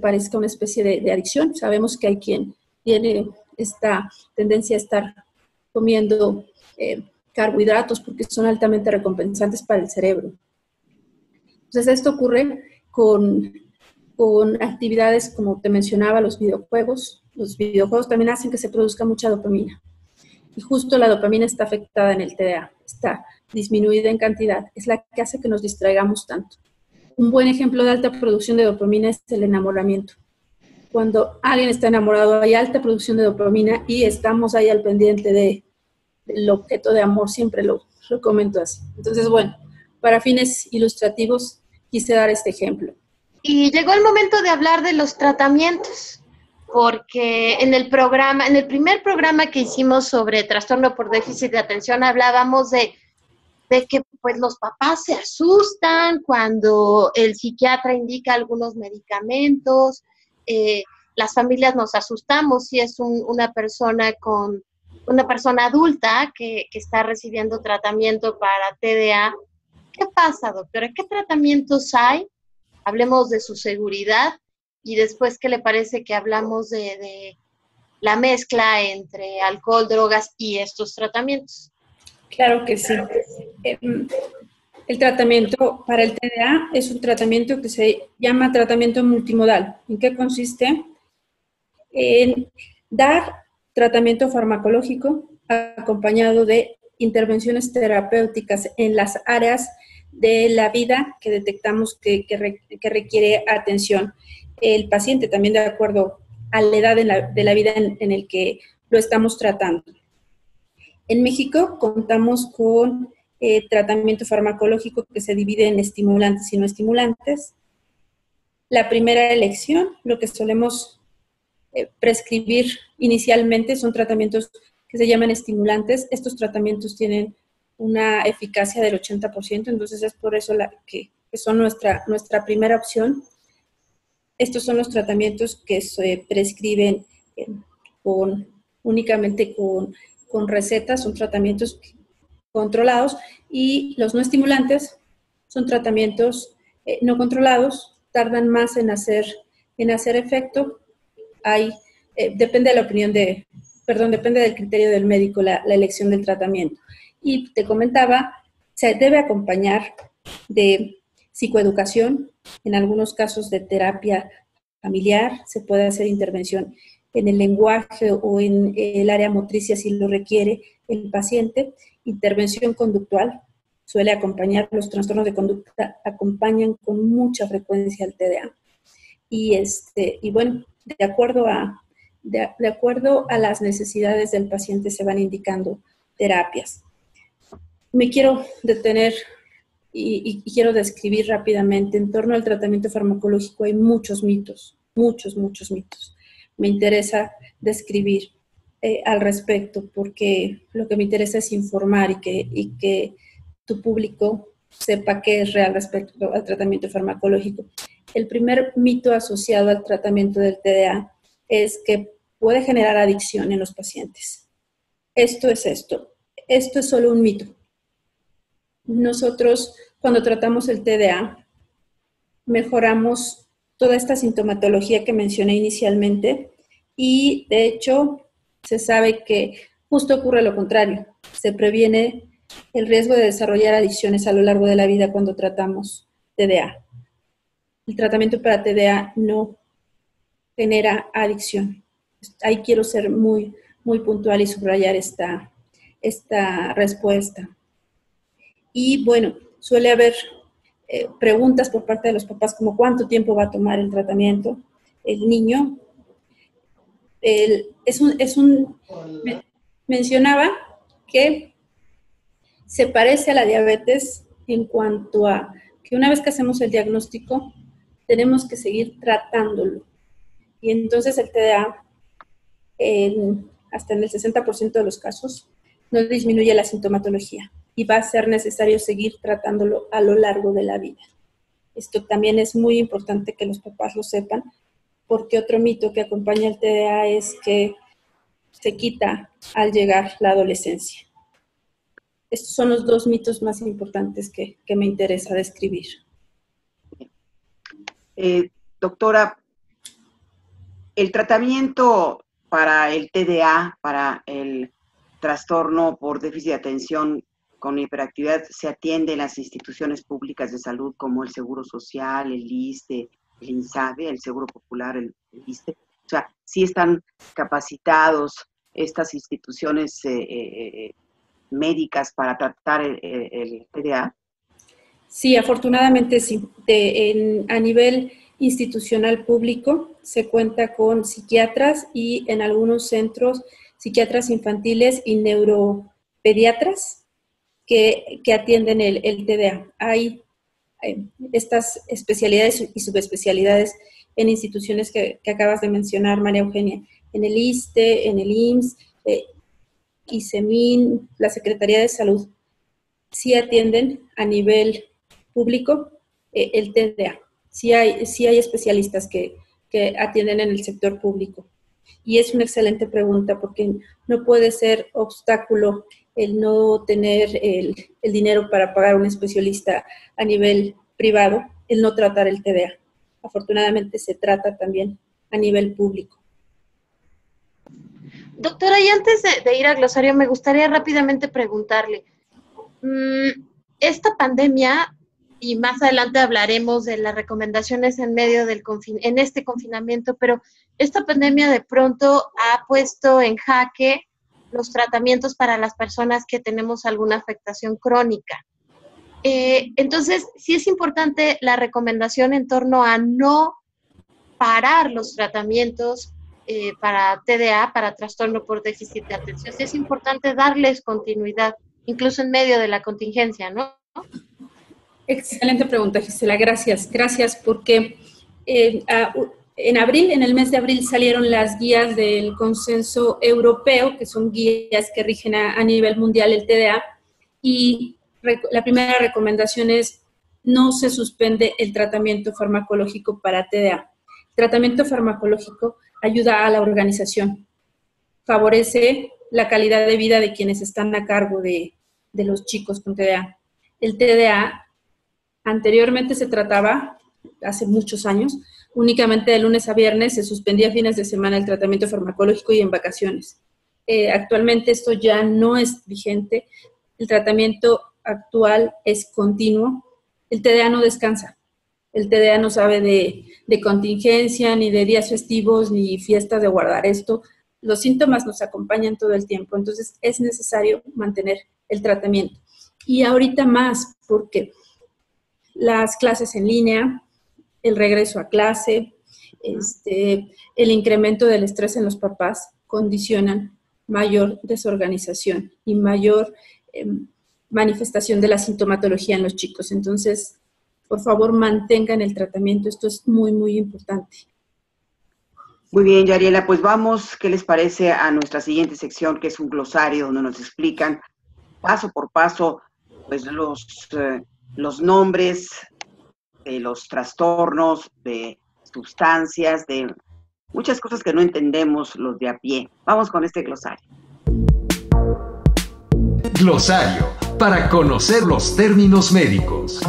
parezca una especie de adicción. Sabemos que hay quien tiene esta tendencia a estar comiendo carbohidratos porque son altamente recompensantes para el cerebro. Entonces esto ocurre con actividades como te mencionaba, los videojuegos. Los videojuegos también hacen que se produzca mucha dopamina. Y justo la dopamina está afectada en el TDA, está disminuida en cantidad, es la que hace que nos distraigamos tanto. Un buen ejemplo de alta producción de dopamina es el enamoramiento. Cuando alguien está enamorado hay alta producción de dopamina y estamos ahí al pendiente del objeto de amor, siempre lo comento así. Entonces, bueno, para fines ilustrativos quise dar este ejemplo. Y llegó el momento de hablar de los tratamientos, porque en el primer programa que hicimos sobre trastorno por déficit de atención hablábamos de que pues los papás se asustan cuando el psiquiatra indica algunos medicamentos, las familias nos asustamos si es una persona adulta que está recibiendo tratamiento para TDA. ¿Qué pasa, doctora? ¿Qué tratamientos hay? Hablemos de su seguridad y después, ¿qué le parece que hablamos de la mezcla entre alcohol, drogas y estos tratamientos? Claro que sí. El tratamiento para el TDA es un tratamiento que se llama tratamiento multimodal. ¿En qué consiste? En dar tratamiento farmacológico acompañado de intervenciones terapéuticas en las áreas de la vida que detectamos que requiere atención el paciente, también de acuerdo a la edad de la vida en el que lo estamos tratando. En México contamos con tratamiento farmacológico que se divide en estimulantes y no estimulantes. La primera elección, lo que solemos prescribir inicialmente son tratamientos que se llaman estimulantes. Estos tratamientos tienen una eficacia del 80%, entonces es por eso que son nuestra primera opción. Estos son los tratamientos que se prescriben únicamente con recetas, son tratamientos controlados, y los no estimulantes son tratamientos no controlados, tardan más en hacer efecto. Depende de la opinión depende del criterio del médico la elección del tratamiento. Y te comentaba, se debe acompañar de psicoeducación, en algunos casos de terapia familiar, se puede hacer intervención en el lenguaje o en el área motriz si así lo requiere el paciente. Intervención conductual suele acompañar, los trastornos de conducta acompañan con mucha frecuencia al TDA. y bueno, de acuerdo a las necesidades del paciente se van indicando terapias. Me quiero detener y quiero describir rápidamente. En torno al tratamiento farmacológico hay muchos mitos, muchos mitos. Me interesa describir al respecto porque lo que me interesa es informar y que tu público sepa qué es real respecto al tratamiento farmacológico. El primer mito asociado al tratamiento del TDA es que puede generar adicción en los pacientes. Esto es solo un mito. Nosotros, cuando tratamos el TDA, mejoramos toda esta sintomatología que mencioné inicialmente y, de hecho, se sabe que justo ocurre lo contrario. Se previene el riesgo de desarrollar adicciones a lo largo de la vida cuando tratamos TDA. El tratamiento para TDA no genera adicción. Ahí quiero ser muy puntual y subrayar esta respuesta. Y bueno, suele haber preguntas por parte de los papás como ¿cuánto tiempo va a tomar el tratamiento el niño? Mencionaba que se parece a la diabetes en cuanto a que una vez que hacemos el diagnóstico tenemos que seguir tratándolo. Y entonces el TDA, hasta en el 60% de los casos, no disminuye la sintomatología y va a ser necesario seguir tratándolo a lo largo de la vida. Esto también es muy importante que los papás lo sepan, porque otro mito que acompaña el TDA es que se quita al llegar la adolescencia. Estos son los dos mitos más importantes que me interesa describir. Doctora, el tratamiento para el TDA, para el trastorno por déficit de atención con hiperactividad, se atiende en las instituciones públicas de salud como el Seguro Social, el ISSSTE, el INSABE, el Seguro Popular, el ISSSTE. O sea, sí están capacitados estas instituciones médicas para tratar el TDA. Sí, afortunadamente sí. A nivel institucional público se cuenta con psiquiatras y en algunos centros psiquiatras infantiles y neuropediatras que atienden el TDA. Hay estas especialidades y subespecialidades en instituciones que acabas de mencionar, María Eugenia, en el ISSSTE, en el IMSS, ISEMIN, la Secretaría de Salud, sí atienden a nivel público el TDA. Sí hay especialistas que atienden en el sector público. Y es una excelente pregunta porque no puede ser obstáculo el no tener el dinero para pagar a un especialista a nivel privado, el no tratar el TDA. Afortunadamente se trata también a nivel público. Doctora, y antes de ir al glosario, me gustaría rápidamente preguntarle, esta pandemia, y más adelante hablaremos de las recomendaciones en medio en este confinamiento, pero esta pandemia de pronto ha puesto en jaque los tratamientos para las personas que tenemos alguna afectación crónica. Entonces, sí es importante la recomendación en torno a no parar los tratamientos para TDA, para trastorno por déficit de atención. Sí es importante darles continuidad, incluso en medio de la contingencia, ¿no? Excelente pregunta, Gisela. Gracias. Gracias porque en el mes de abril salieron las guías del consenso europeo, que son guías que rigen a nivel mundial el TDA, y la primera recomendación es no se suspende el tratamiento farmacológico para TDA. El tratamiento farmacológico ayuda a la organización, favorece la calidad de vida de quienes están a cargo de los chicos con TDA. El TDA anteriormente se trataba, hace muchos años, únicamente de lunes a viernes, se suspendía fines de semana el tratamiento farmacológico y en vacaciones. Actualmente esto ya no es vigente, el tratamiento actual es continuo, el TDA no descansa, el TDA no sabe de contingencia, ni de días festivos, ni fiestas de guardar esto, los síntomas nos acompañan todo el tiempo, entonces es necesario mantener el tratamiento. Y ahorita más, porque las clases en línea, el regreso a clase, el incremento del estrés en los papás condicionan mayor desorganización y mayor manifestación de la sintomatología en los chicos. Entonces, por favor, mantengan el tratamiento. Esto es muy, muy importante. Muy bien, Yariela, pues vamos, ¿qué les parece a nuestra siguiente sección, que es un glosario donde nos explican paso por paso pues los nombres de los trastornos, de sustancias, de muchas cosas que no entendemos los de a pie. Vamos con este glosario. Glosario, para conocer los términos médicos.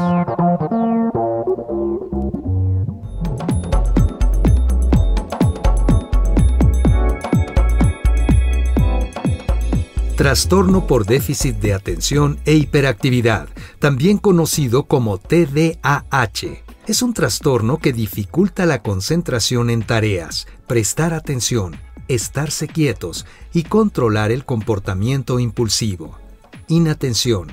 Trastorno por déficit de atención e hiperactividad, también conocido como TDAH. Es un trastorno que dificulta la concentración en tareas, prestar atención, estarse quietos y controlar el comportamiento impulsivo. Inatención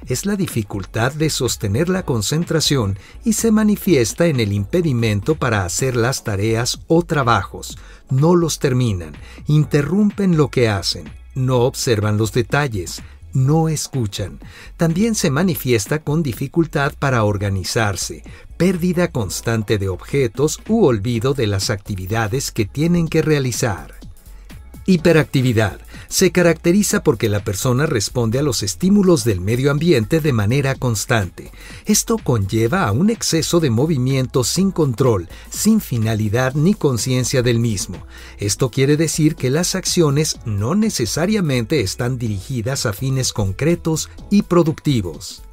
es la dificultad de sostener la concentración y se manifiesta en el impedimento para hacer las tareas o trabajos. No los terminan, interrumpen lo que hacen, no observan los detalles, no escuchan. También se manifiesta con dificultad para organizarse, pérdida constante de objetos u olvido de las actividades que tienen que realizar. Hiperactividad se caracteriza porque la persona responde a los estímulos del medio ambiente de manera constante. Esto conlleva a un exceso de movimiento sin control, sin finalidad ni conciencia del mismo. Esto quiere decir que las acciones no necesariamente están dirigidas a fines concretos y productivos.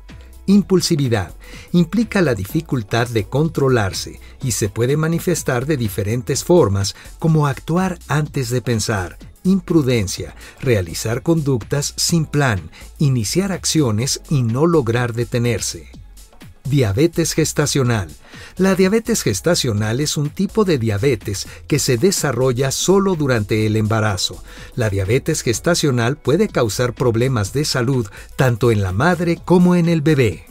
Impulsividad implica la dificultad de controlarse y se puede manifestar de diferentes formas, como actuar antes de pensar, imprudencia, realizar conductas sin plan, iniciar acciones y no lograr detenerse. Diabetes gestacional. La diabetes gestacional es un tipo de diabetes que se desarrolla solo durante el embarazo. La diabetes gestacional puede causar problemas de salud tanto en la madre como en el bebé.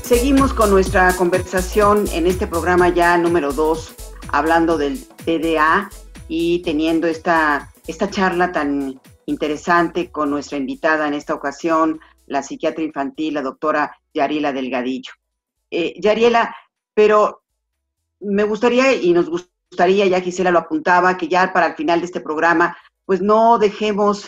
Seguimos con nuestra conversación en este programa ya número 2, hablando del TDA y teniendo esta charla tan interesante con nuestra invitada en esta ocasión, la psiquiatra infantil, la doctora Yariela Delgadillo. Yariela, pero me gustaría y nos gustaría, ya Gisela lo apuntaba, que ya para el final de este programa, pues no dejemos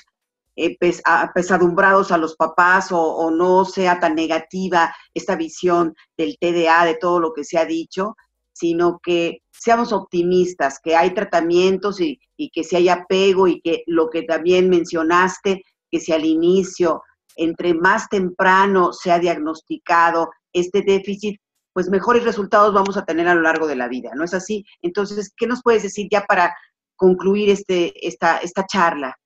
apesadumbrados a los papás o no sea tan negativa esta visión del TDA, de todo lo que se ha dicho, sino que seamos optimistas, que hay tratamientos y que si hay apego y que lo que también mencionaste, que si al inicio, entre más temprano se ha diagnosticado este déficit, pues mejores resultados vamos a tener a lo largo de la vida, ¿no es así? Entonces, ¿qué nos puedes decir ya para concluir esta charla?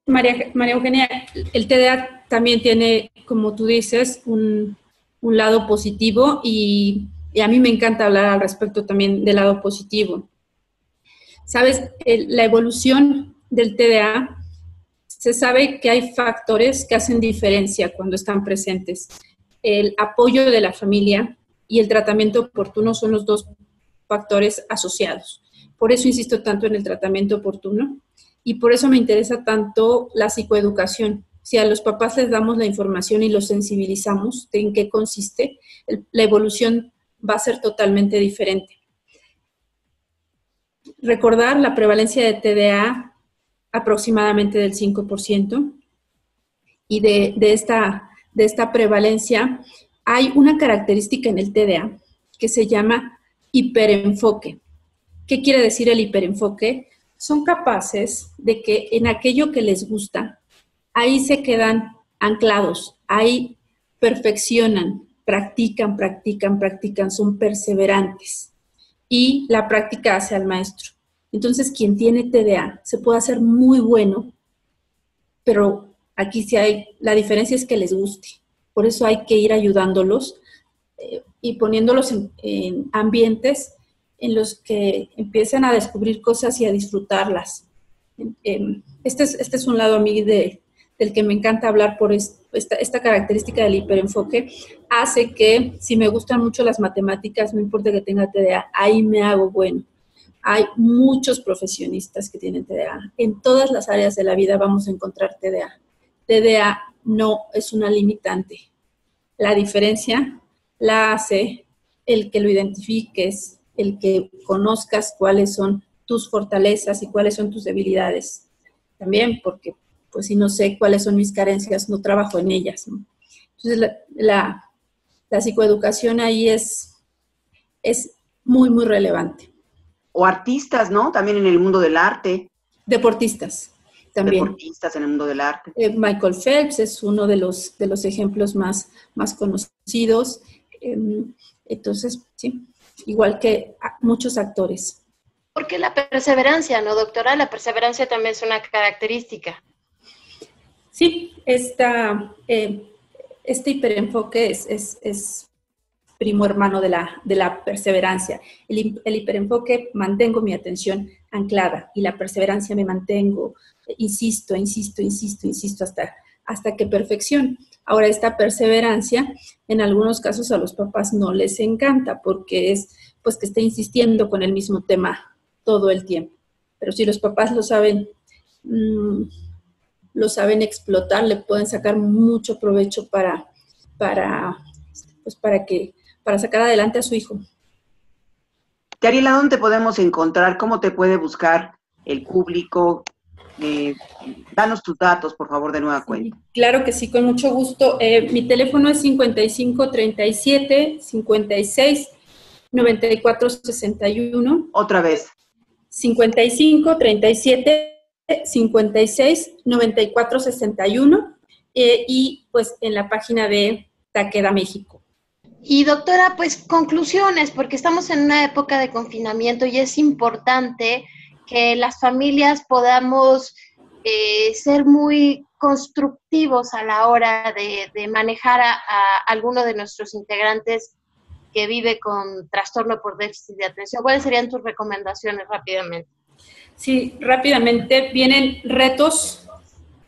María Eugenia, el TDA también tiene, como tú dices, un lado positivo y a mí me encanta hablar al respecto también del lado positivo. ¿Sabes? La evolución del TDA, se sabe que hay factores que hacen diferencia cuando están presentes. El apoyo de la familia y el tratamiento oportuno son los dos factores asociados. Por eso insisto tanto en el tratamiento oportuno y por eso me interesa tanto la psicoeducación. Si a los papás les damos la información y los sensibilizamos de en qué consiste, la evolución va a ser totalmente diferente. Recordar la prevalencia de TDA aproximadamente del 5% y de esta prevalencia hay una característica en el TDA que se llama hiperenfoque. ¿Qué quiere decir el hiperenfoque? Son capaces de que en aquello que les gusta, ahí se quedan anclados, ahí perfeccionan, practican, son perseverantes y la práctica hace al maestro. Entonces, quien tiene TDA se puede hacer muy bueno, pero aquí sí la diferencia es que les guste. Por eso hay que ir ayudándolos y poniéndolos en ambientes en los que empiecen a descubrir cosas y a disfrutarlas. Este es un lado a mí del que me encanta hablar por esta característica del hiperenfoque. Hace que, si me gustan mucho las matemáticas, no importa que tenga TDA, ahí me hago bueno. Hay muchos profesionistas que tienen TDA. En todas las áreas de la vida vamos a encontrar TDA. TDA no es una limitante. La diferencia la hace el que lo identifiques, el que conozcas cuáles son tus fortalezas y cuáles son tus debilidades. También porque, pues, si no sé cuáles son mis carencias, no trabajo en ellas, ¿no? Entonces, la psicoeducación ahí es muy, muy relevante. O artistas, ¿no? También en el mundo del arte. Deportistas, también. Deportistas en el mundo del arte. Michael Phelps es uno de los ejemplos más conocidos. Entonces, sí, igual que muchos actores. Porque la perseverancia, ¿no, doctora? La perseverancia también es una característica. Sí, este hiperenfoque es primo hermano de la perseverancia. El hiperenfoque, mantengo mi atención anclada, y la perseverancia me mantengo, insisto hasta que perfecciono. Ahora, esta perseverancia, en algunos casos a los papás no les encanta, porque es pues que esté insistiendo con el mismo tema todo el tiempo. Pero si los papás lo saben explotar, le pueden sacar mucho provecho para sacar adelante a su hijo. Yariela, ¿dónde te podemos encontrar? ¿Cómo te puede buscar el público? Danos tus datos, por favor, de nueva cuenta. Sí, claro que sí, con mucho gusto. Mi teléfono es 55 37 56 94 61. Otra vez. 55 37 56 94 61. Y pues en la página de Takeda México. Y doctora, pues conclusiones, porque estamos en una época de confinamiento y es importante que las familias podamos ser muy constructivos a la hora de manejar a alguno de nuestros integrantes que vive con trastorno por déficit de atención. ¿Cuáles serían tus recomendaciones rápidamente? Sí, rápidamente. Vienen retos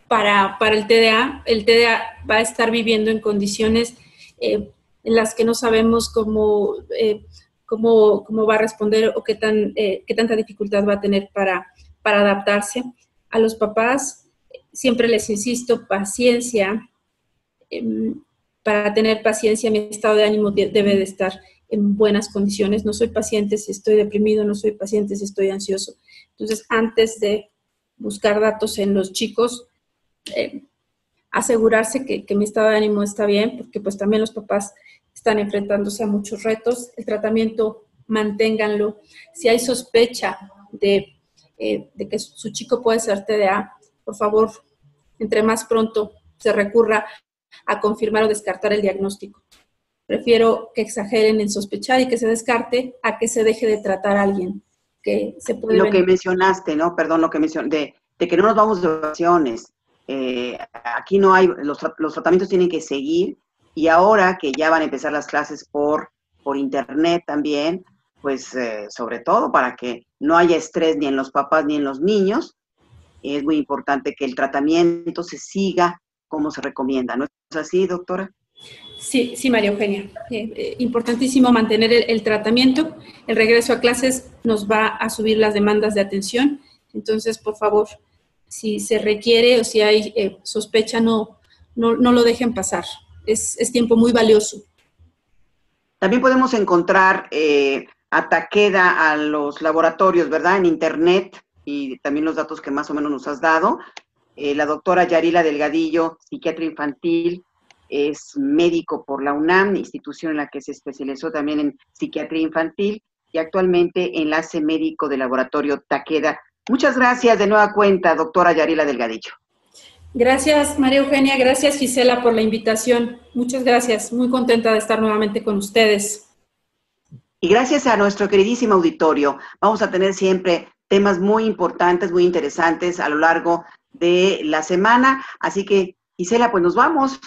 para el TDA. El TDA va a estar viviendo en condiciones en las que no sabemos cómo va a responder o qué tanta dificultad va a tener para adaptarse. A los papás siempre les insisto, paciencia. Para tener paciencia, mi estado de ánimo debe de estar en buenas condiciones. No soy paciente si estoy deprimido, no soy paciente si estoy ansioso. Entonces, antes de buscar datos en los chicos, asegurarse que mi estado de ánimo está bien, porque pues también los papás están enfrentándose a muchos retos. El tratamiento, manténganlo. Si hay sospecha de que su chico puede ser TDA, por favor, entre más pronto se recurra a confirmar o descartar el diagnóstico. Prefiero que exageren en sospechar y que se descarte a que se deje de tratar a alguien que se puede... Lo que mencionaste, ¿no? Perdón, lo que mencionaste, de que no nos vamos de vacaciones. Aquí no hay, los tratamientos tienen que seguir, y ahora que ya van a empezar las clases por internet también, pues sobre todo para que no haya estrés ni en los papás ni en los niños, es muy importante que el tratamiento se siga como se recomienda. ¿No es así, doctora? Sí, María Eugenia. Importantísimo mantener el tratamiento. El regreso a clases nos va a subir las demandas de atención. Entonces, por favor, si se requiere o si hay sospecha, no lo dejen pasar. Es tiempo muy valioso. También podemos encontrar a Takeda, a los laboratorios, ¿verdad? En internet, y también los datos que más o menos nos has dado. La doctora Yariela Delgadillo, psiquiatra infantil, es médico por la UNAM, institución en la que se especializó también en psiquiatría infantil, y actualmente enlace médico del laboratorio Takeda. Muchas gracias de nueva cuenta, doctora Yariela Delgadillo. Gracias, María Eugenia. Gracias, Gisela, por la invitación. Muchas gracias. Muy contenta de estar nuevamente con ustedes. Y gracias a nuestro queridísimo auditorio. Vamos a tener siempre temas muy importantes, muy interesantes a lo largo de la semana. Así que, Gisela, pues nos vamos.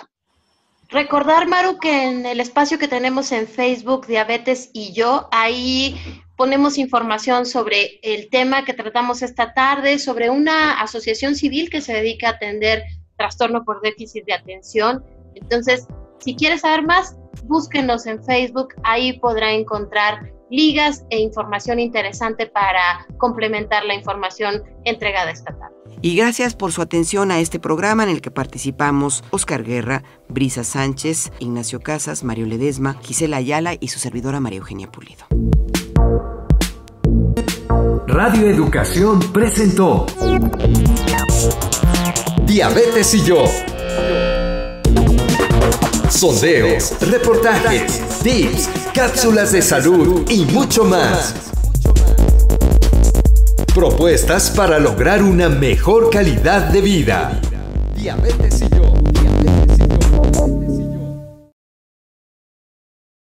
Recordar, Maru, que en el espacio que tenemos en Facebook, Diabetes y Yo, ahí ponemos información sobre el tema que tratamos esta tarde, sobre una asociación civil que se dedica a atender trastorno por déficit de atención. Entonces, si quieres saber más, búsquenos en Facebook, ahí podrá encontrar ligas e información interesante para complementar la información entregada esta tarde. Y gracias por su atención a este programa en el que participamos Óscar Guerra, Brisa Sánchez, Ignacio Casas, Mario Ledesma, Gisela Ayala y su servidora María Eugenia Pulido. Radio Educación presentó Diabetes y yo. Sondeos, reportajes, tips, cápsulas de salud y mucho más. Propuestas para lograr una mejor calidad de vida. Diabetes y yo.